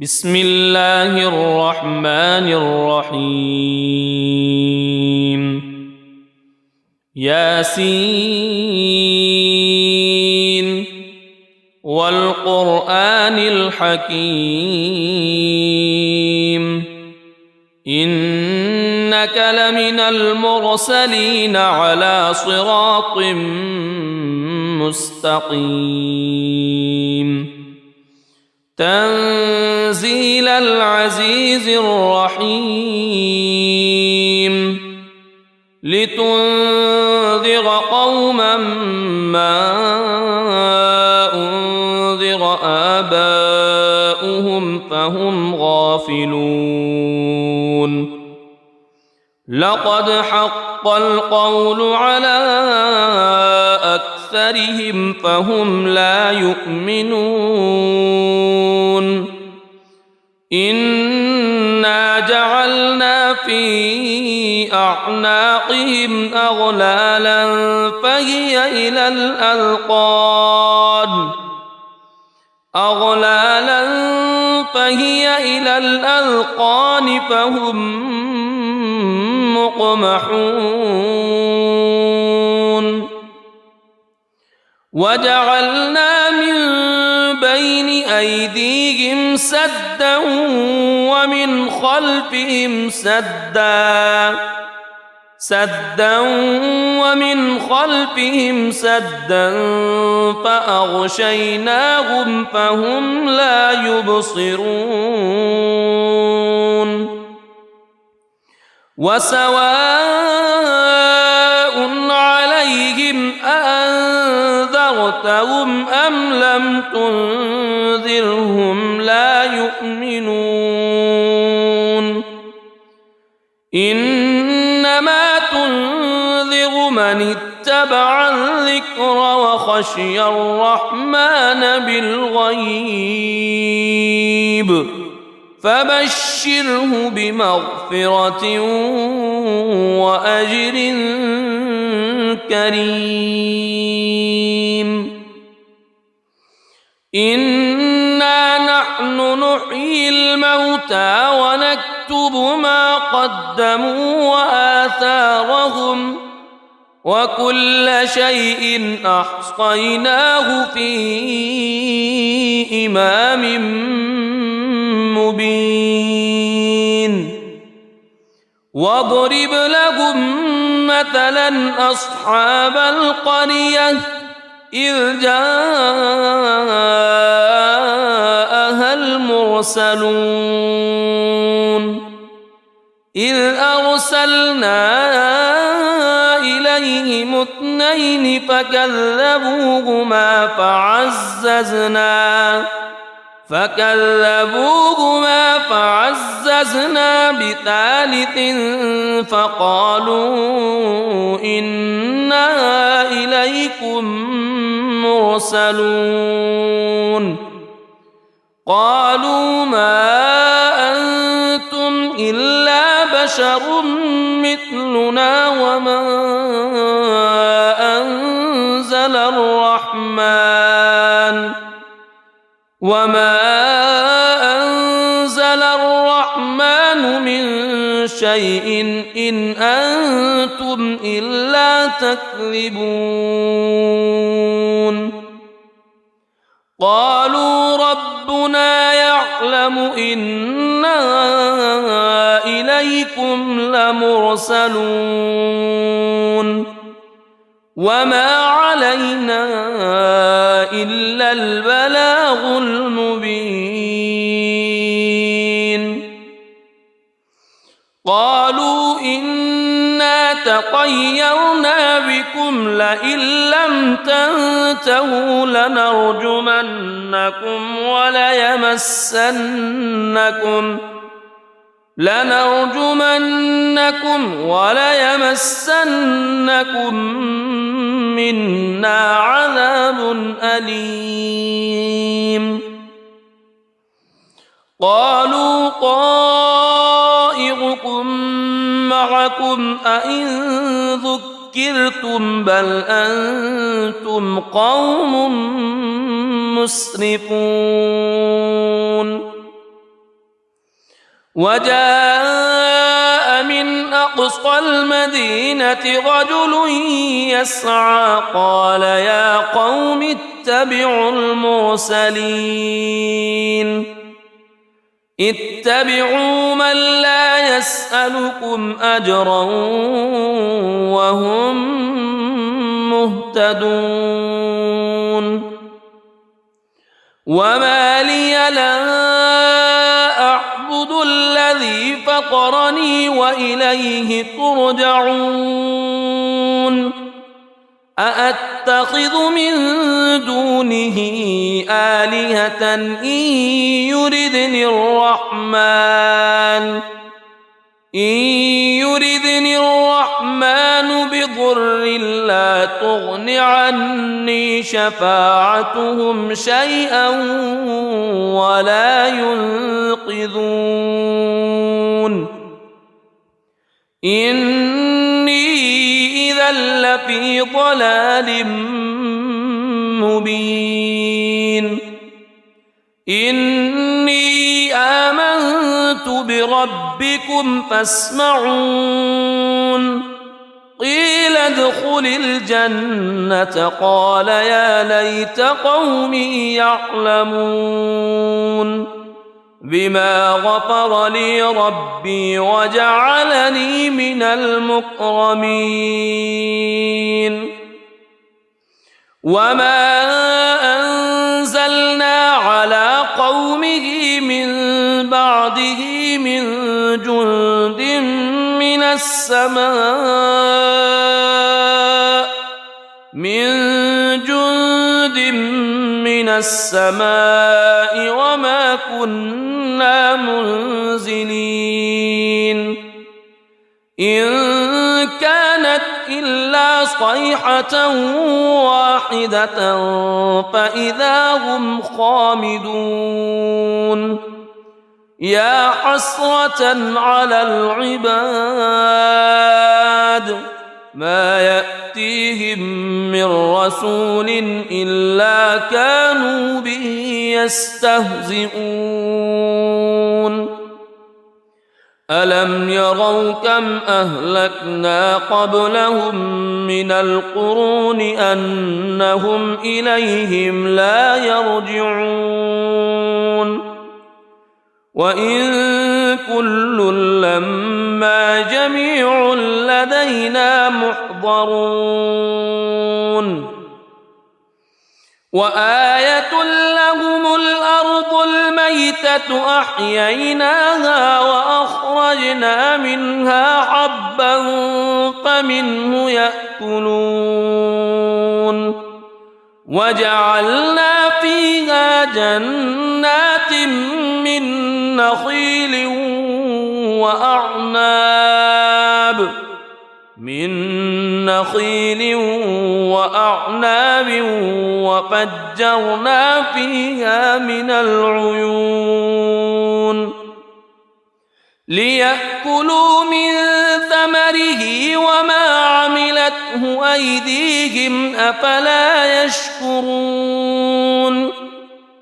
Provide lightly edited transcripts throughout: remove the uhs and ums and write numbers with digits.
بسم الله الرحمن الرحيم ياسين والقرآن الحكيم إنك لمن المرسلين على صراط مستقيم تنزيل العزيز الرحيم لتنذر قوما ما أنذر آباؤهم فهم غافلون لقد حق القول على أكثرهم فهم لا يؤمنون إنا جعلنا في أعناقهم أغلالا فهي إلى الأذقان فهم مقمحون وجعلنا من بين أيديهم سدا ومن خلفهم سدا فأغشيناهم فهم لا يبصرون وسواء عليهم أأنذرتهم أم لم تنذرهم لا يؤمنون إنما تنذر من اتبع الذكر وخشي الرحمن بالغيب فبشره بمغفرة وأجر كريم إنا نحن نحيي الموتى ونكتب ما قدموا وآثارهم وكل شيء أحصيناه في إمام مبين واضرب لهم مثلا أصحاب القرية إذ جاءها المرسلون إذ أرسلنا إليهم اثنين فكذبوهما فعززنا بثالث فقالوا إنا إليكم مرسلون قالوا ما أنتم إلا بشر مثلنا وما أنزل الرحمن من شيء إن أنتم إلا تكذبون قالوا ربنا يعلم إنا إليكم لمرسلون وما علينا إلا البلاغ المبين قالوا إنا تطيرنا بكم لئن لم تنتهوا لنرجمنكم وليمسنكم منا عذاب أليم قالوا طائركم معكم أئن ذكرتم بل أنتم قوم مسرفون وجاء من أقصى المدينة رجل يسعى قال يا قوم اتبعوا المرسلين اتبعوا من لا يسألكم أجرا وهم مهتدون وما لي لا أعبد الذي فطرني وإليه ترجعون أأتخذ من دونه آلهة إن يردني الرحمن بضر لا تغن عني شفاعتهم شيئا ولا ينقذون إني إذا لفي ضلال مبين إني آمنت بربكم فاسمعون قيل ادخل الجنة قال يا ليت قومي يعلمون بما غفر لي ربي وجعلني من المكرمين وما أنزلنا على قومه من بعده من جند من السماء وما كنا منزلين إن كانت إلا صيحة واحدة فإذا هم خامدون يا حسرة على العباد ما يأتيهم من رسول إلا كانوا به يستهزئون ألم يروا كم أهلكنا قبلهم من القرون أنهم إليهم لا يرجعون وإن كل لما جميع لدينا محضرون وآية لهم الأرض الميتة أحييناها وأخرجنا منها حبا فمنه يأكلون وجعلنا فيها جنات من نخيل وأعناب وفجرنا فيها من العيون ليأكلوا من ثمره وما عملته أيديهم أفلا يشكرون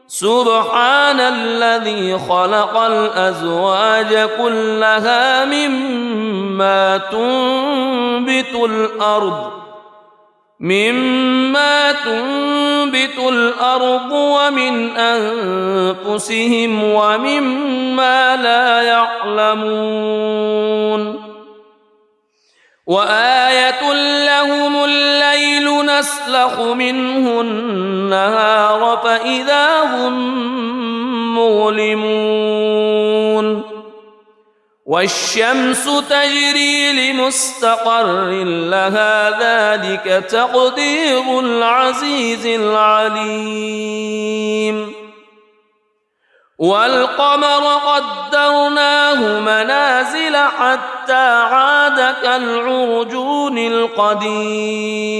سبحان الذي خلق الأزواج كلها مما تنبت الأرض ومن أنفسهم ومما لا يعلمون وآية لهم الليل نسلخ منه النهار فإذا هم مظلمون والشمس تجري لمستقر لها ذلك تقدير العزيز العليم والقمر قدرناه منازل حتى عاد كالعرجون القديم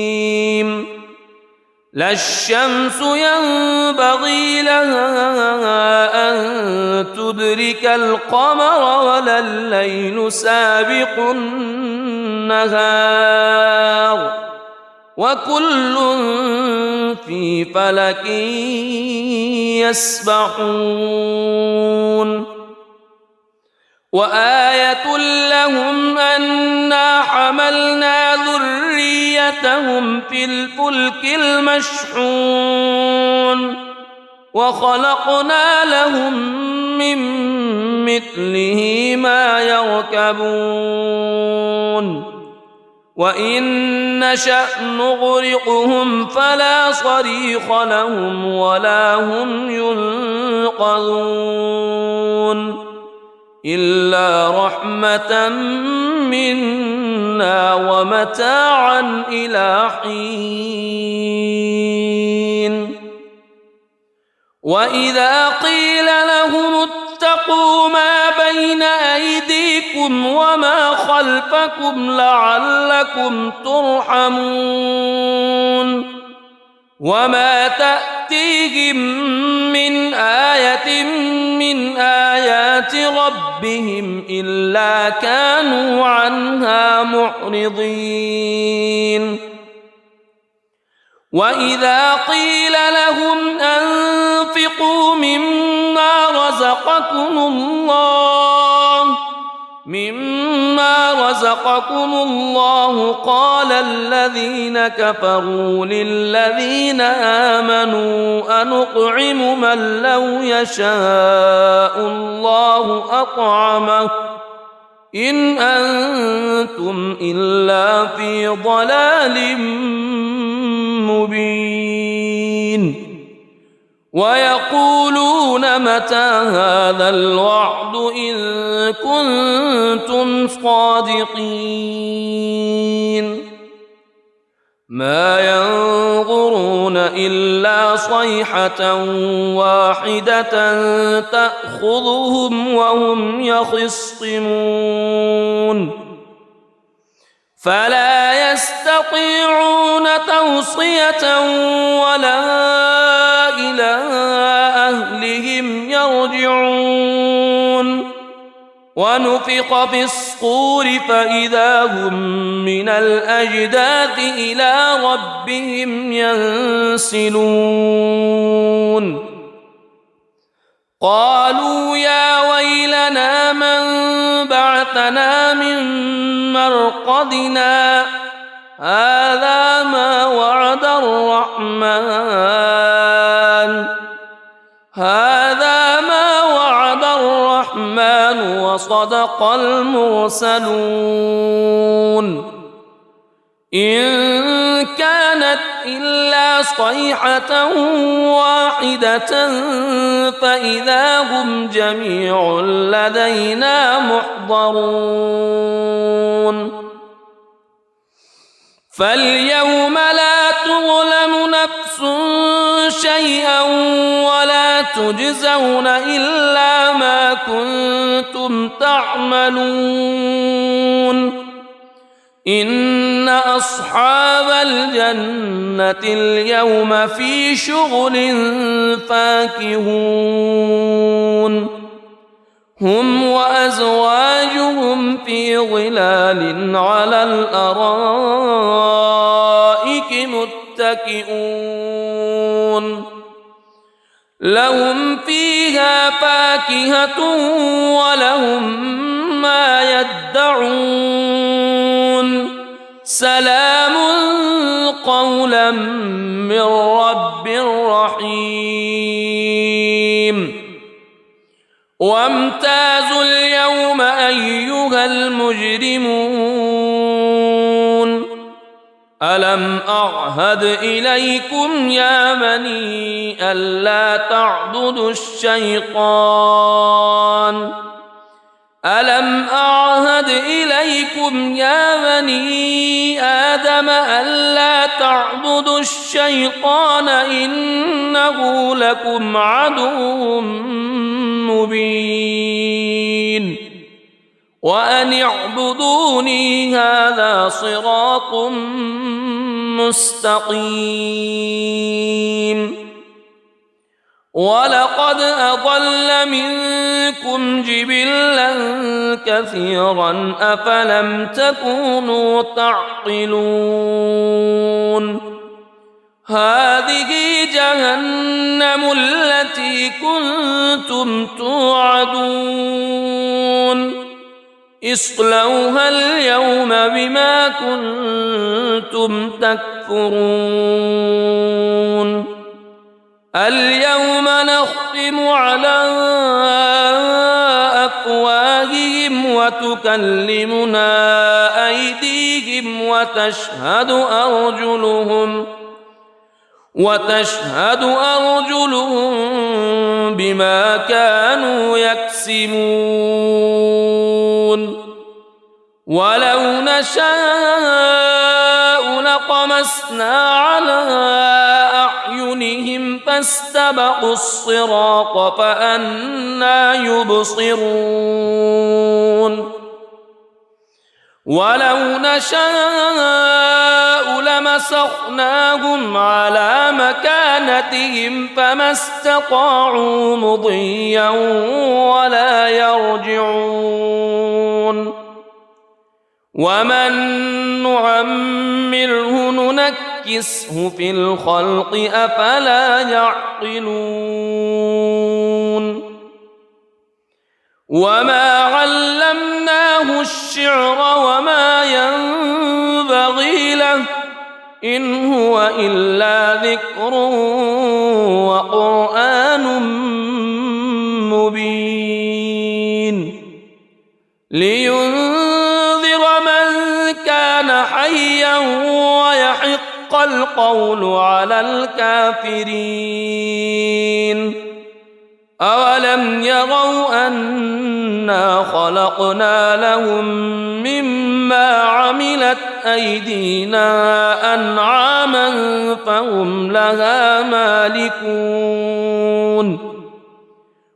لا الشمس ينبغي لها أن تدرك القمر ولا الليل سابق النهار وكل في فلك يسبحون وآية لهم أنا حملنا ذريتهم في الفلك المشحون وخلقنا لهم من مثله ما يركبون وإن نشأ نغرقهم فلا صريخ لهم ولا هم ينقذون إلا رحمة منا ومتاعا إلى حين وإذا قيل لهم اتقوا ما بين أيديكم وما خلفكم لعلكم ترحمون وما تأتيهم من آية من آيات ربهم إلا كانوا عنها معرضين وإذا قيل لهم أنفقوا مما رزقكم الله قال الذين كفروا للذين آمنوا أنطعم من لو يشاء الله أطعمه إن أنتم إلا في ضلال مبين ويقولون متى هذا الوعد إن كنتم صادقين ما ينظرون إلا صيحة واحدة تأخذهم وهم يخصمون فلا يستطيعون توصية ولا إلى أهلهم يرجعون ونفخ في الصور فإذا هم من الأجداث إلى ربهم ينسلون قالوا يا ويلنا من بعثنا من مرقدنا هذا ما وعد الرحمن وصدق المرسلون إن كانت إلا صيحة واحدة فإذا هم جميع لدينا محضرون فاليوم لا تظلم نفس شيئا ولا تجزون إلا ما كنتم تعملون إن أصحاب الجنة اليوم في شغل فاكهون هم وأزواجهم في ظلال على الأرائك متكئون لهم فيها فاكهة ولهم ما يدعون سلام قولا من رب رحيم وامتازوا اليوم أيها المجرمون ألم أعهد إليكم يا بني ألا تعبدوا الشيطان ألم أعهد إليكم يا بني آدم ألا تعبدوا الشيطان إنه لكم عدو مبين وأن اعبدوني هذا صراط مستقيم ولقد أضل منكم جبلا كثيرا أفلم تكونوا تعقلون هذه جهنم التي كنتم توعدون اصلوها اليوم بما كنتم تكفرون اليوم نختم على أفواههم وتكلمنا أيديهم وتشهد أرجلهم بما كانوا يكسبون ولو نشاء لطمسنا على أعينهم فاستبقوا الصراط فأنى يبصرون ولو نشاء لمسخناهم على مكانتهم فما استطاعوا مضيا ولا يرجعون ومن نعمره ننكسه في الخلق أفلا يعقلون وما علمناه الشعر وما ينبغي له إن هو إلا ذكر وقرآن مبين لينذر من كان حيا ويحق القول على الكافرين أولم يروا أنا خلقنا لهم مما عملت أيدينا أنعاما فهم لها مالكون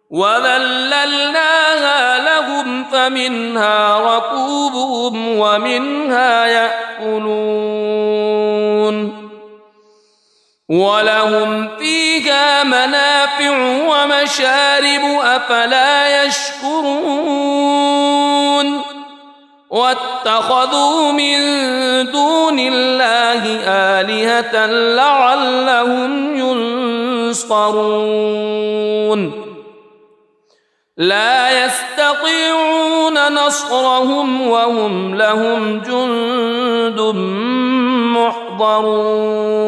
وذللناها لهم فمنها ركوبهم ومنها يأكلون ولهم فيها منافع ومشارب أفلا يشكرون واتخذوا من دون الله آلهة لعلهم ينصرون لا يستطيعون نصرهم وهم لهم جند محضرون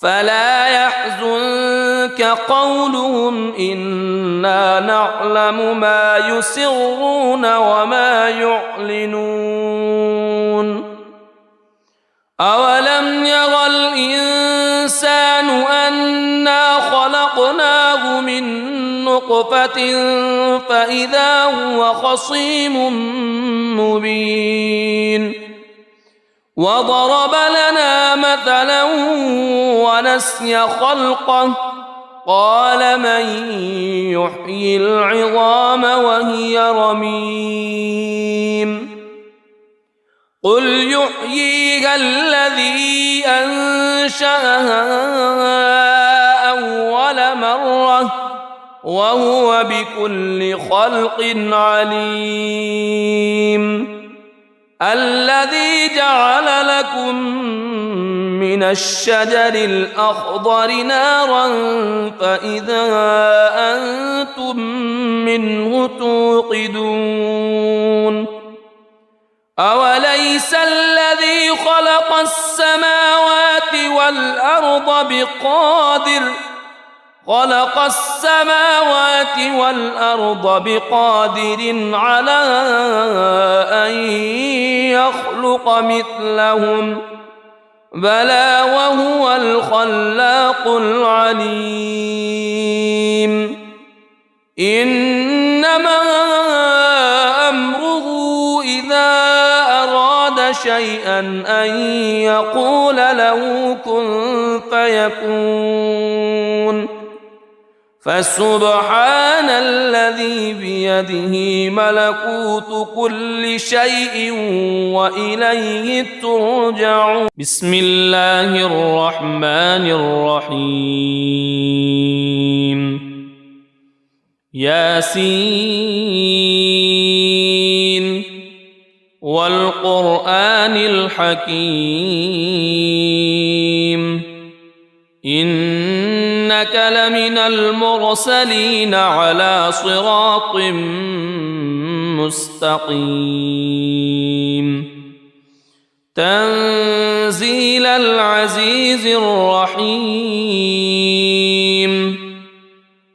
فلا يحزنك قولهم إنا نعلم ما يسرون وما يعلنون أولم ير الإنسان أنا خلقناه من نطفة فإذا هو خصيم مبين وضرب لنا مثلا ونسي خلقه قال من يحيي العظام وهي رميم قل يحييها الذي أنشأها أول مرة وهو بكل خلق عليم الذي جعل لكم من الشجر الأخضر نارا فإذا أنتم منه توقدون أوليس الذي خلق السماوات والأرض بقادر على أن يخلق مثلهم بلى وهو الخلاق العليم إنما أمره إذا أراد شيئا أن يقول له كن فيكون فسبحان الذي بيده ملكوت كل شيء وإليه ترجعون بسم الله الرحمن الرحيم ياسين والقرآن الحكيم إنك لمن المرسلين على صراط مستقيم تنزيل العزيز الرحيم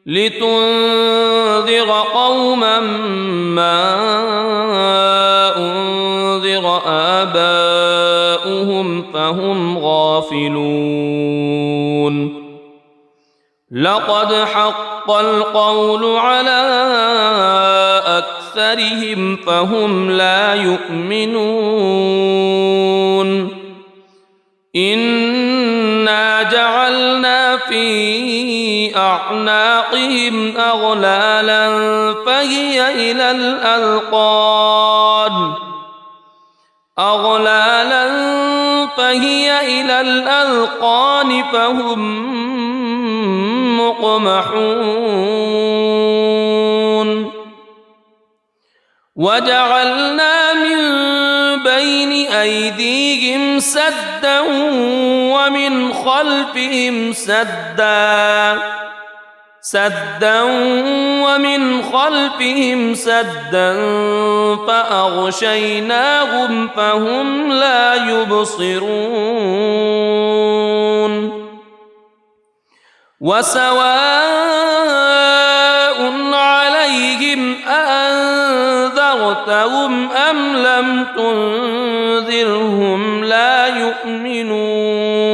لتنذر قوما ما أنذر آباؤهم فهم غافلون لقد حق القول على أكثرهم فهم لا يؤمنون إنا جعلنا في أعناقهم أغلالا فهي إلى الأذقان فهم مقمحون وجعلنا من بين أيديهم سدا ومن خلفهم سدا فأغشيناهم فهم لا يبصرون وسواء عليهم أأنذرتهم أم لم تنذرهم لا يؤمنون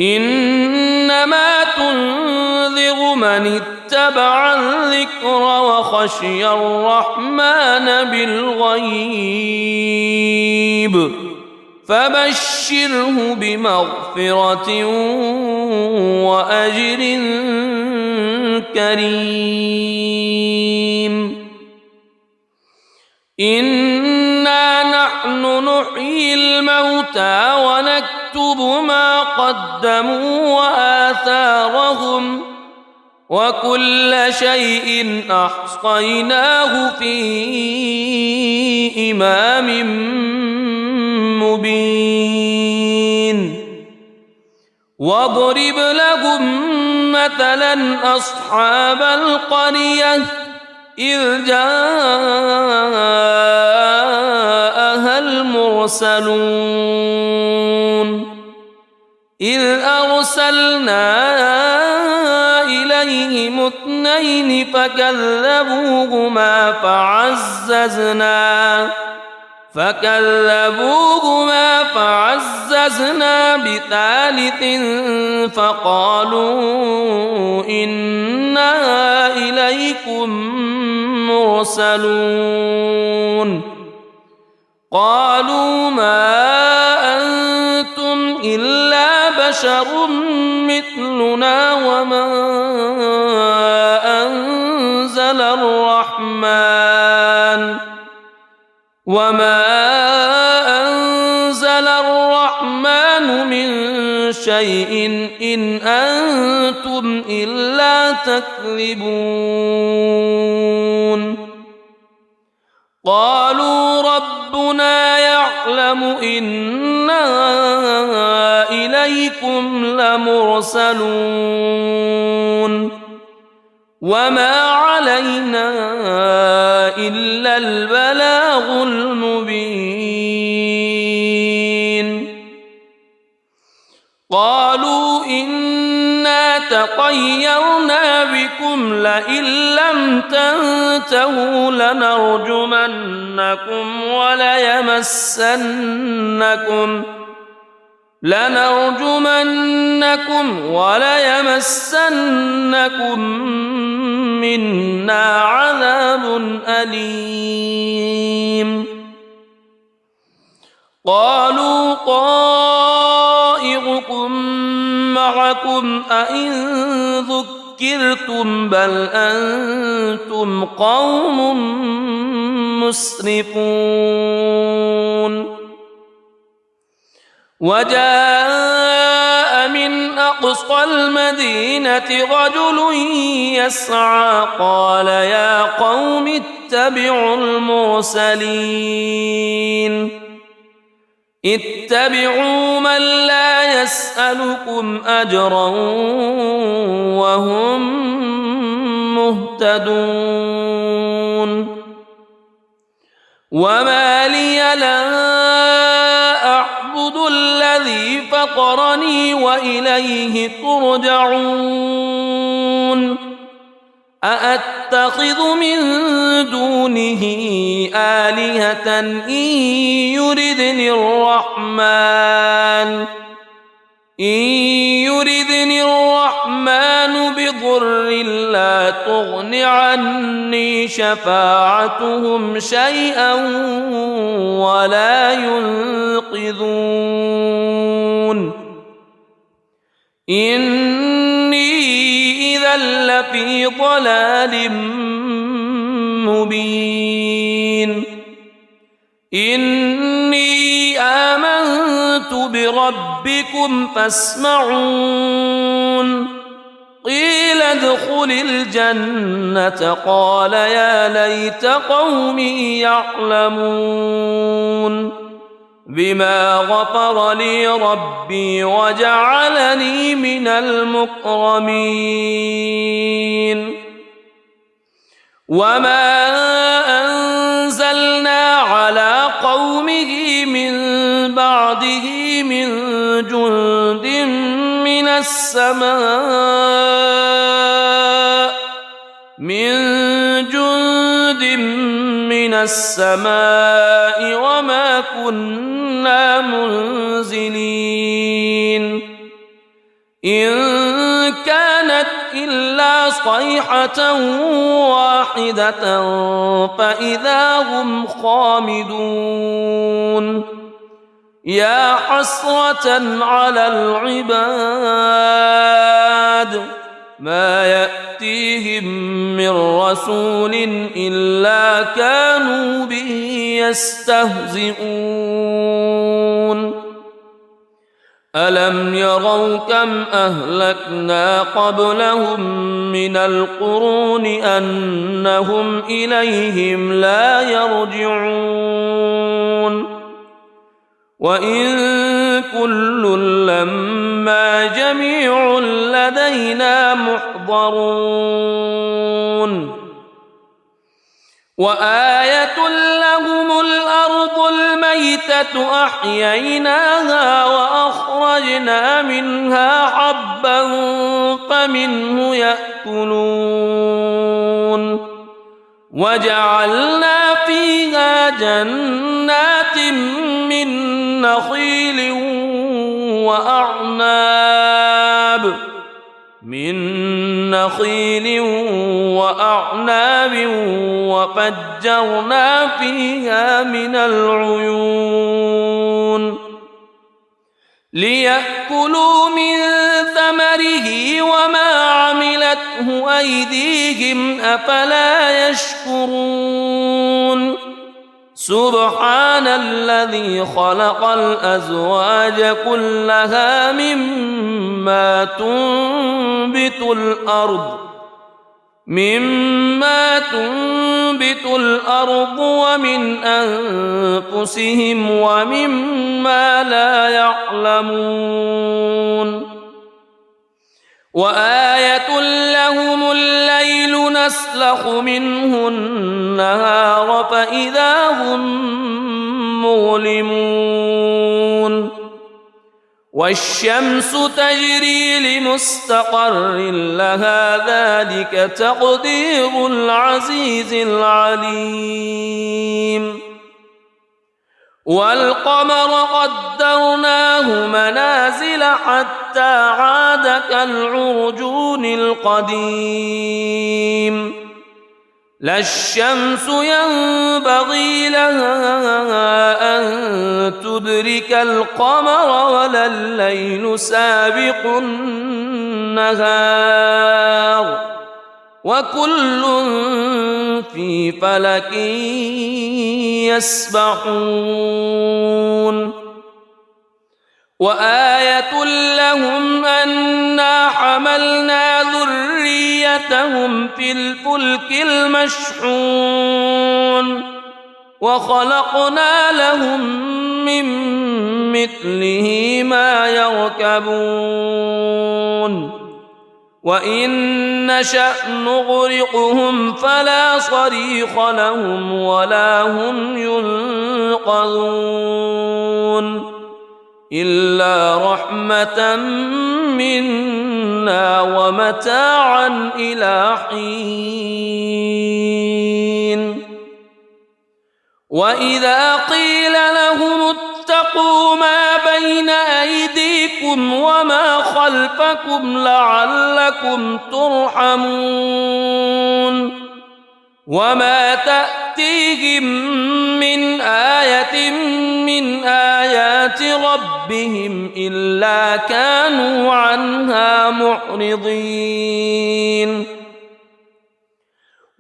إنما تنذر من اتبع الذكر وخشي الرحمن بالغيب فبشره بمغفرة وأجر كريم إنا نحن نحيي الموتى ونكتب ما قدموا وآثارهم وكل شيء أحصيناه في إمام مبين واضرب لهم مثلا أصحاب القرية إذ جاءها المرسلون إذ أرسلنا إليهم اثنين فكذبوهما فعززنا بثالث فقالوا إنا إليكم مرسلون قالوا ما أنتم إلا بشر مثلنا وما أنزل الرحمن من شيء إن أنتم إلا تكذبون قالوا ربنا يعلم إنا إليكم لمرسلون وما علينا إلا البلاغ المبين قالوا إنا تطيرنا بكم لئن لم تنتهوا لنرجمنكم وليمسنكم منا عذاب أليم قالوا طائركم معكم أئن ذكرتم بل أنتم قوم مسرفون وجاء من أقصى المدينة رجل يسعى قال يا قوم اتبعوا المرسلين اتبعوا من لا يسألكم أجرا وهم مهتدون وما لي لا أعبد الذي فطرني وإليه ترجعون أأتخذ من دونه آلهة إن يردني الرحمن بضر لا تغن عني شفاعتهم شيئا ولا ينقذون إني إذا لفي ضلال مبين إني آمنت بربكم فاسمعون قيل ادخل الجنة قال يا ليت قومي يعلمون بما غفر لي ربي وجعلني من المكرمين وما أنزلنا على قومه من بعده من جند من السماء وما كنا منزلين إن كانت إلا صيحة واحدة فإذا هم خامدون يا حسرة على العباد ما يأتيهم من رسول إلا كانوا به يستهزئون ألم يروا كم أهلكنا قبلهم من القرون أنهم إليهم لا يرجعون وإن كل لما جميع لدينا محضرون وآية لهم الأرض الميتة أحييناها وأخرجنا منها حبا فمنه يأكلون وجعلنا فيها جنات من نخيل وأعناب وفجرنا فيها من العيون ليأكلوا من ثمره وما عملته أيديهم أفلا يشكرون سبحان الذي خلق الأزواج كلها مما تنبت الأرض ومن أنفسهم ومما لا يعلمون وآية لهم الليل نسلخ منه النهار فإذا هم مظلمون والشمس تجري لمستقر لها ذلك تقدير العزيز العليم والقمر قدرناه منازل حتى عاد كالعرجون القديم لا الشمس ينبغي لها أن تدرك القمر ولا الليل سابق النهار وكل في فلك يسبحون وآية لهم أنا حملنا ذريتهم في الفلك المشحون وخلقنا لهم من مثله ما يركبون وإن نشأ نغرقهم فلا صريخ لهم ولا هم ينقذون إلا رحمة منا ومتاعا إلى حين وإذا قيل لهم اتقوا ما بين أيديكم وما خلفكم لعلكم ترحمون وما تأتيهم من آية من آيات ربهم إلا كانوا عنها معرضين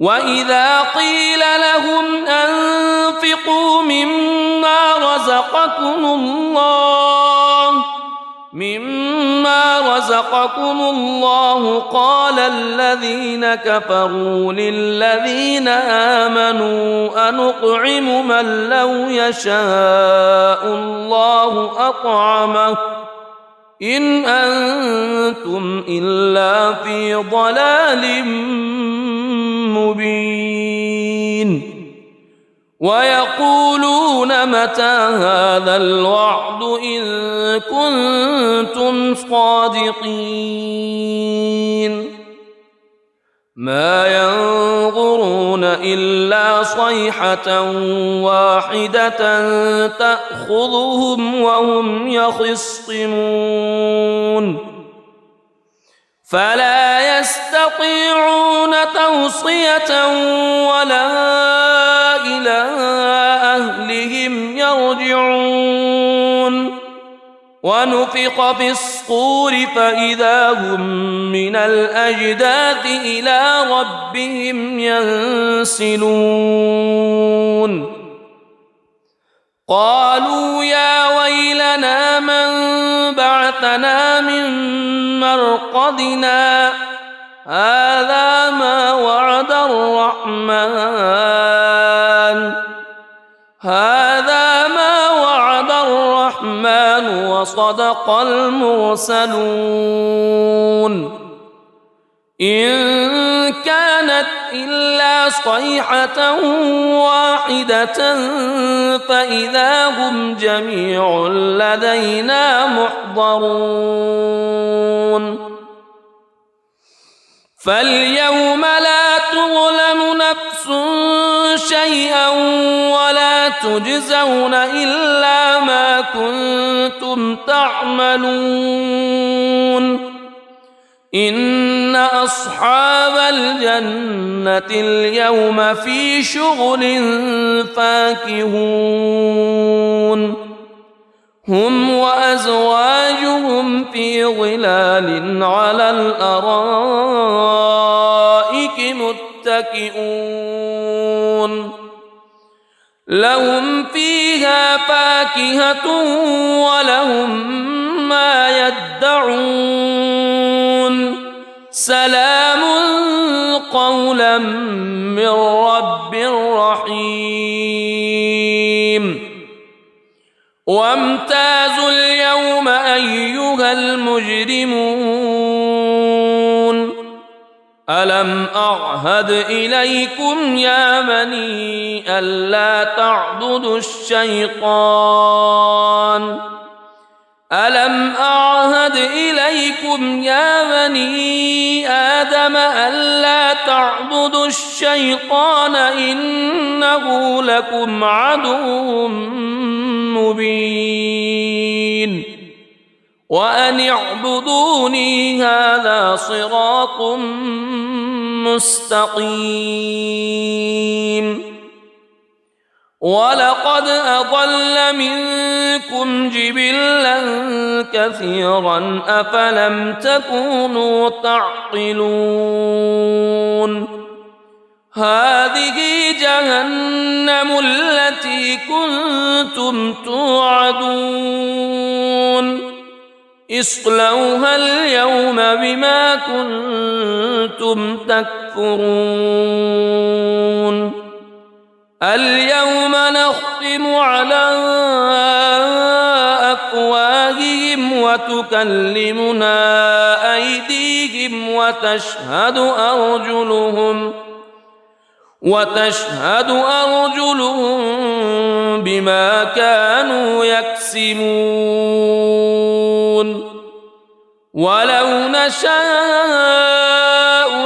وإذا قيل لهم أنفقوا مما رزقكم الله قال الذين كفروا للذين آمنوا أنطعم من لو يشاء الله أطعمه إن أنتم إلا في ضلال مبين ويقولون متى هذا الوعد إن كنتم صادقين ما ينظرون إلا صيحة واحدة تأخذهم وهم يخصمون فلا يستطيعون توصية ولا إلى أهلهم يرجعون ونفخ في الصور فإذا هم من الأجداث إلى ربهم ينسلون قالوا يا ويلنا من بعثنا من مرقدنا هذا ما وعد الرحمن وصدق المرسلون إن كانت إلا صيحة واحدة فإذا هم جميع لدينا محضرون فاليوم لا تظلم نفس شيئا ولا تجزون إلا ما كنتم تعملون إن أصحاب الجنة اليوم في شغل فاكهون هم وأزواجهم في ظلال على الأرائك متكئون لهم فيها فاكهة ولهم ما يدعون سلام قولا من رب رحيم وامتازوا اليوم أيها المجرمون ألم أعهد إليكم يا بني ألا تعبدوا الشيطان ألم أعهد إليكم يا بني آدم ألا تعبدوا الشيطان إنه لكم عدو مبين وأن اعبدوني هذا صراط مستقيم ولقد أضل منكم جبلا كثيرا أفلم تكونوا تعقلون هذه جهنم التي كنتم توعدون اصلوها اليوم بما كنتم تكفرون اليوم نختم على وتكلمنا أيديهم وتشهد أرجلهم بما كانوا يكسبون ولو نشاء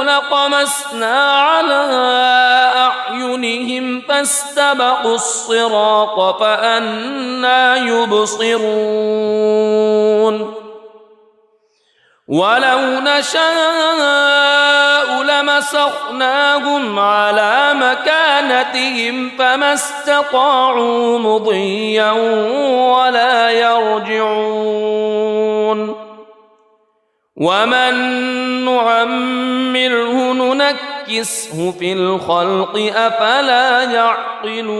لطمسنا على أعينهم فاستبقوا الصراط فأنى يبصرون ولو نشاء لمسخناهم على مكانتهم فما استطاعوا مضيا ولا يرجعون ومن نعمره ننكسه في الخلق أفلا يعقلون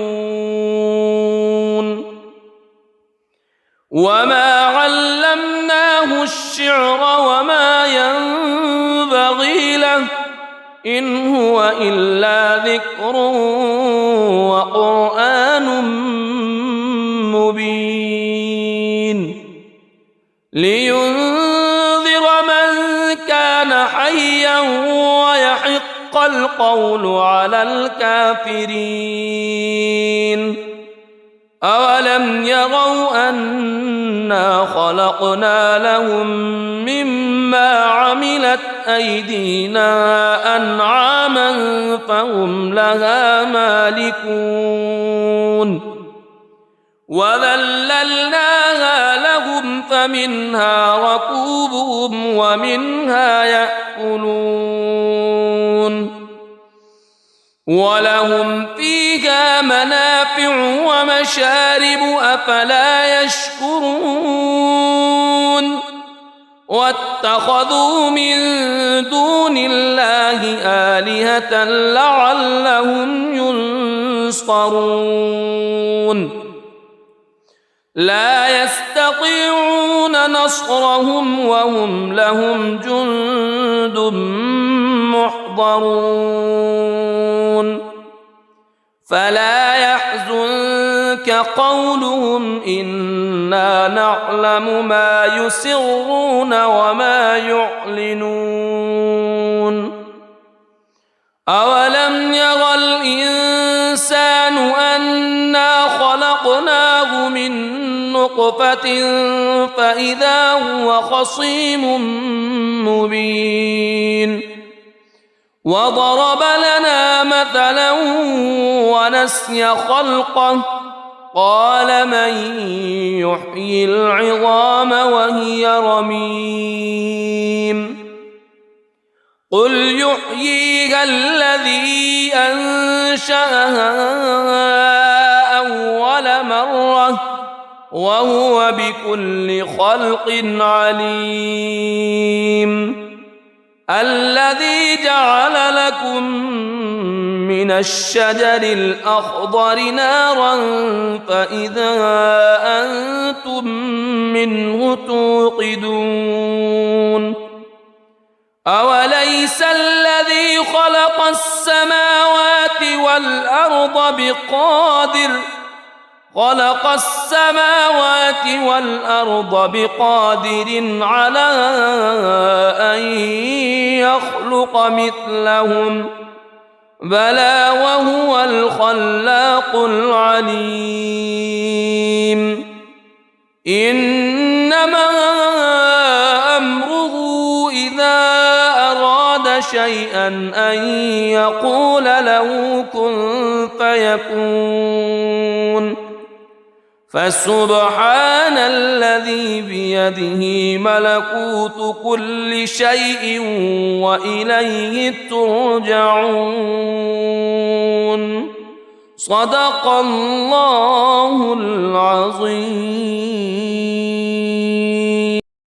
وما علمناه الشعر وما ينبغي له إن هو إلا ذكر وقرآن مبين لينذر من كان حيا ويحق القول على الكافرين أولم يروا أنا خلقنا لهم مما عملت أيدينا أنعاما فهم لها مالكون وذللناها لهم فمنها ركوبهم ومنها يأكلون ولهم فيها منافع ومشارب أفلا يشكرون واتخذوا من دون الله آلهة لعلهم ينصرون لا يستطيعون نصرهم وهم لهم جند محضرون فلا يحزنك قولهم إنا نعلم ما يسرون وما يعلنون أولم ير الإنسان أنا خلقناه من نطفة فإذا هو خصيم مبين وضرب لنا مثلا ونسي خلقه قال من يحيي العظام وهي رميم قل يحييها الذي أنشأها أول مرة وهو بكل خلق عليم الذي جعل لكم من الشجر الأخضر نارا فإذا أنتم منه توقدون أوليس الذي خلق السماوات والأرض بقادر على أن يخلق مثلهم بلى وهو الخلاق العليم إنما أمره إذا أراد شيئا أن يقول له كن فيكون فسبحان الذي بيده ملكوت كل شيء وإليه ترجعون صدق الله العظيم.